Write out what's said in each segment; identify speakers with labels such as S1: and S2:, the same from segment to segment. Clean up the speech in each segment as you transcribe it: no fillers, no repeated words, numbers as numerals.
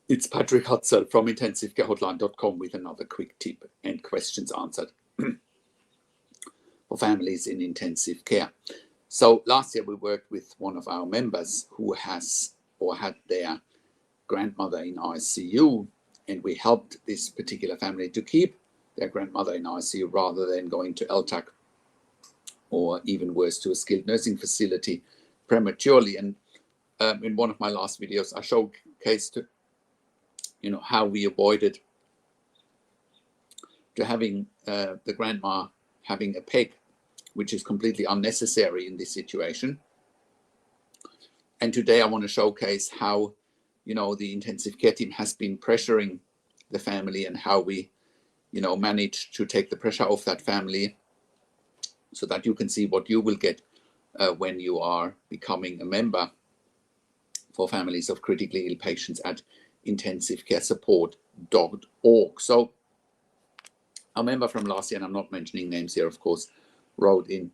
S1: It's Patrick Hutzel from intensivecarehotline.com with another quick tip and questions answered for families in intensive care. So last year we worked with one of our members who has or had their grandmother in ICU, and we helped this particular family to keep their grandmother in ICU rather than going to LTAC or even worse, to a skilled nursing facility prematurely. And in one of my last videos, I showcased how we avoided to having the grandma having a peg, which is completely unnecessary in this situation. And today I want to showcase how the intensive care team has been pressuring the family and how we managed to take the pressure off that family, so that you can see what you will get when you are becoming a member for families of critically ill patients at intensivecaresupport.org. So a member from last year, and I'm not mentioning names here, of course, wrote in,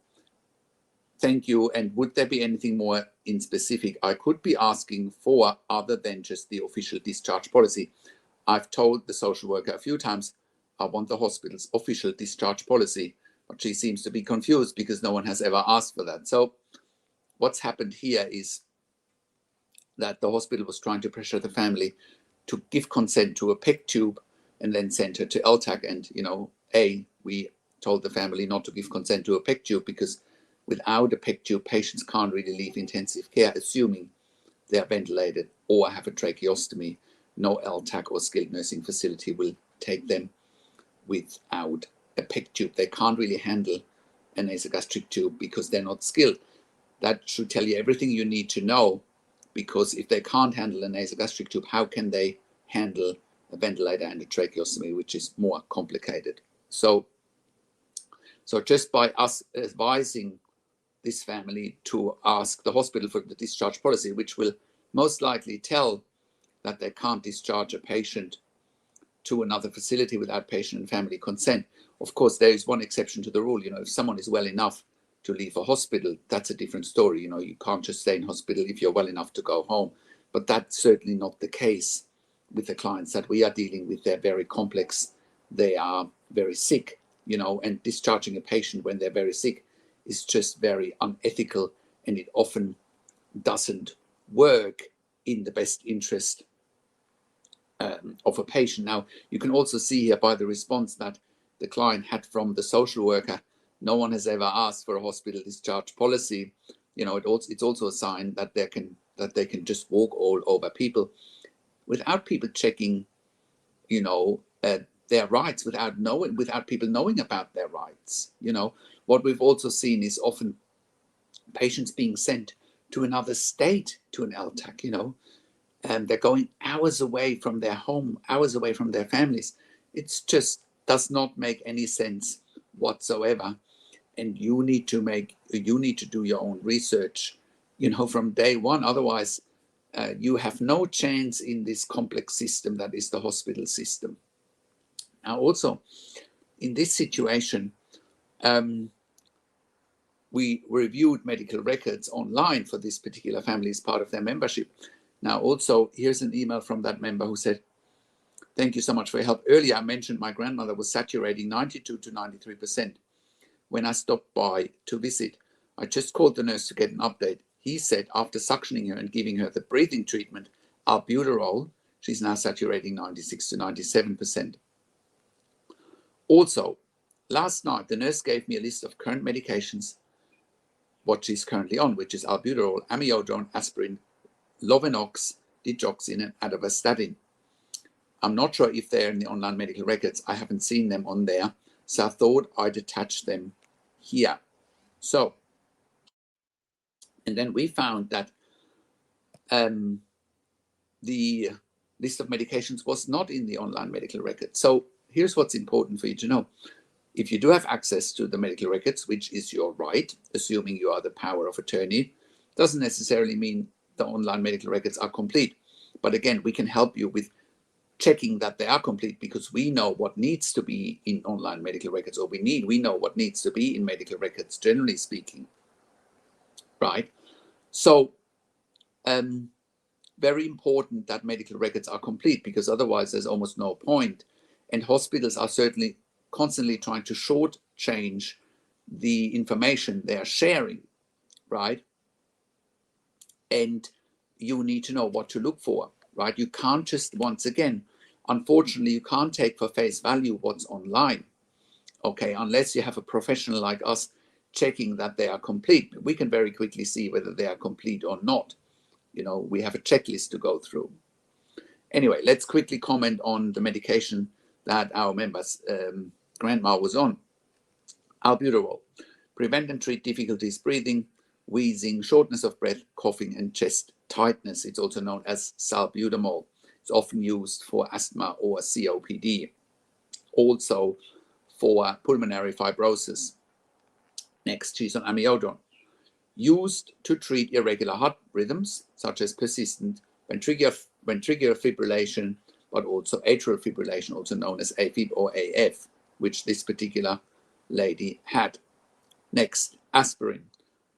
S1: "Thank you, and would there be anything more in specific I could be asking for other than just the official discharge policy? I've told the social worker a few times I want the hospital's official discharge policy, but she seems to be confused because no one has ever asked for that." So what's happened here is that the hospital was trying to pressure the family to give consent to a PEG tube and then send her to LTAC. And, we told the family not to give consent to a PEG tube because without a PEG tube, patients can't really leave intensive care, assuming they're ventilated or have a tracheostomy. No LTAC or skilled nursing facility will take them without a PEG tube. They can't really handle a nasogastric tube because they're not skilled. That should tell you everything you need to know, because if they can't handle a nasogastric tube, how can they handle a ventilator and a tracheostomy, which is more complicated? So just by us advising this family to ask the hospital for the discharge policy, which will most likely tell that they can't discharge a patient to another facility without patient and family consent. Of course, there is one exception to the rule. If someone is well enough to leave a hospital, that's a different story. You can't just stay in hospital if you're well enough to go home. But that's certainly not the case with the clients that we are dealing with. They're very complex. They are very sick, and discharging a patient when they're very sick is just very unethical, and it often doesn't work in the best interest of a patient. Now, you can also see here by the response that the client had from the social worker, no one has ever asked for a hospital discharge policy. It's also a sign that they can just walk all over people without people checking, their rights, without people knowing about their rights. What we've also seen is often patients being sent to another state, to an LTAC, and they're going hours away from their home, hours away from their families. It just does not make any sense whatsoever. And you need to do your own research, from day one. Otherwise, you have no chance in this complex system that is the hospital system. Now, also, in this situation, we reviewed medical records online for this particular family as part of their membership. Now, also, here's an email from that member who said, "Thank you so much for your help. Earlier, I mentioned my grandmother was saturating 92 to 93%. When I stopped by to visit, I just called the nurse to get an update. He said after suctioning her and giving her the breathing treatment, albuterol, she's now saturating 96 to 97%. Also, last night, the nurse gave me a list of current medications, what she's currently on, which is albuterol, amiodarone, aspirin, Lovenox, digoxin, and atorvastatin. I'm not sure if they're in the online medical records. I haven't seen them on there, so I thought I'd attach them here." So, and then we found that the list of medications was not in the online medical record. So here's what's important for you to know. If you do have access to the medical records, which is your right, assuming you are the power of attorney, doesn't necessarily mean the online medical records are complete. But again, we can help you with checking that they are complete, because we know what needs to be in online medical records, or we know what needs to be in medical records, generally speaking, right? So very important that medical records are complete, because otherwise there's almost no point. And hospitals are certainly constantly trying to shortchange the information they are sharing, right? And you need to know what to look for, right? You can't just, once again, unfortunately, you can't take for face value what's online, okay, unless you have a professional like us checking that they are complete. We can very quickly see whether they are complete or not. You know, we have a checklist to go through. Anyway, let's quickly comment on the medication that our member's grandma was on. Albuterol. Prevent and treat difficulties breathing, wheezing, shortness of breath, coughing, and chest tightness. It's also known as salbutamol. It's often used for asthma or COPD. Also for pulmonary fibrosis. Next, she's on amiodarone. Used to treat irregular heart rhythms, such as persistent ventricular fibrillation, but also atrial fibrillation, also known as AFib or AF, which this particular lady had. Next, aspirin.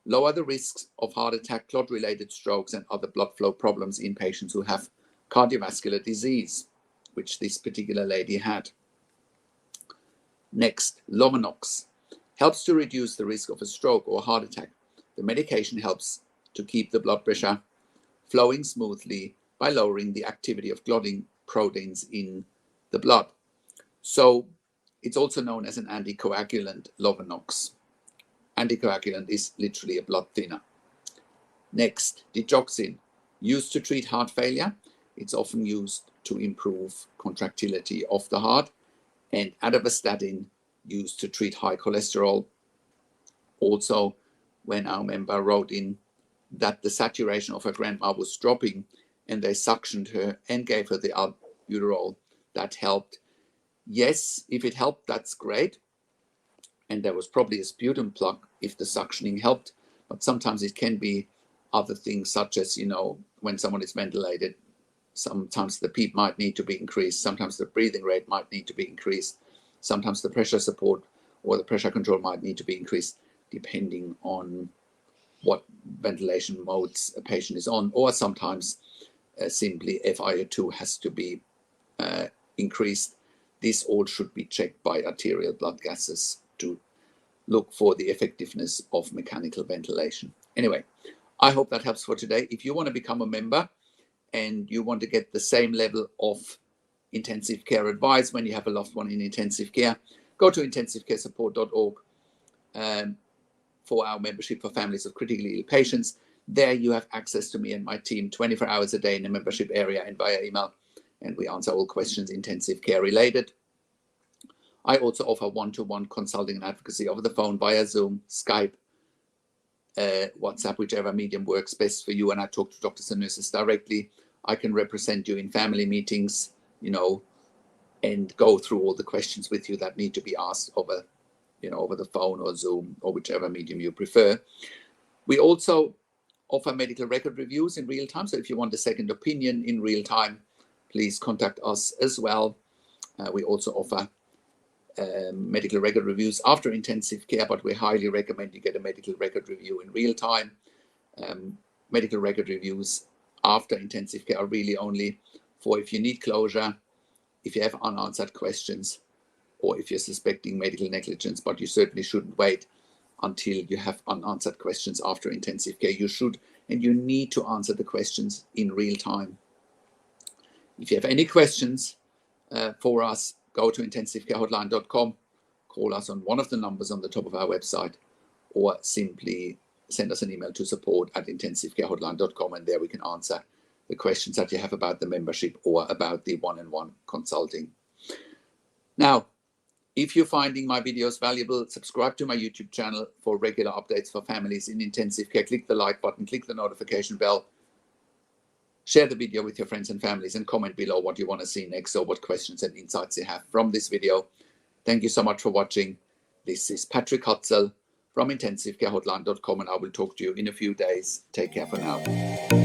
S1: Lower the risks of heart attack, clot-related strokes, and other blood flow problems in patients who have cardiovascular disease, which this particular lady had. Next, Lovenox. Helps to reduce the risk of a stroke or heart attack. The medication helps to keep the blood pressure flowing smoothly by lowering the activity of clotting proteins in the blood. So it's also known as an anticoagulant, Lovenox. Anticoagulant is literally a blood thinner. Next, digoxin. Used to treat heart failure. It's often used to improve contractility of the heart. And atorvastatin, used to treat high cholesterol. Also, when our member wrote in that the saturation of her grandma was dropping and they suctioned her and gave her the albuterol, that helped. Yes, if it helped, that's great. And there was probably a sputum plug if the suctioning helped, but sometimes it can be other things, such as, you know, when someone is ventilated, sometimes the PEEP might need to be increased, sometimes the breathing rate might need to be increased, sometimes the pressure support or the pressure control might need to be increased, depending on what ventilation modes a patient is on, or sometimes simply FiO2 has to be increased. This all should be checked by arterial blood gases to look for the effectiveness of mechanical ventilation. Anyway, I hope that helps for today. If you want to become a member and you want to get the same level of intensive care advice when you have a loved one in intensive care, go to intensivecaresupport.org for our membership for families of critically ill patients. There you have access to me and my team 24 hours a day in the membership area and via email, and we answer all questions intensive care related. I also offer one-to-one consulting and advocacy over the phone via Zoom, Skype, WhatsApp, whichever medium works best for you. And I talk to doctors and nurses directly. I can represent you in family meetings, you know, and go through all the questions with you that need to be asked over, you know, over the phone or Zoom or whichever medium you prefer. We also offer medical record reviews in real time. So if you want a second opinion in real time, please contact us as well. We also offer medical record reviews after intensive care, but we highly recommend you get a medical record review in real time. Medical record reviews after intensive care are really only for if you need closure, if you have unanswered questions, or if you're suspecting medical negligence, but you certainly shouldn't wait until you have unanswered questions after intensive care. You should and you need to answer the questions in real time. If you have any questions for us, go to intensivecarehotline.com, call us on one of the numbers on the top of our website, or simply send us an email to support@intensivecarehotline.com, and there we can answer the questions that you have about the membership or about the one-on-one consulting. Now, if you're finding my videos valuable, subscribe to my YouTube channel for regular updates for families in intensive care. Click the like button, click the notification bell, share the video with your friends and families, and comment below what you want to see next or what questions and insights you have from this video. Thank you so much for watching. This is Patrick Hutzel from intensivecarehotline.com, and I will talk to you in a few days. Take care for now.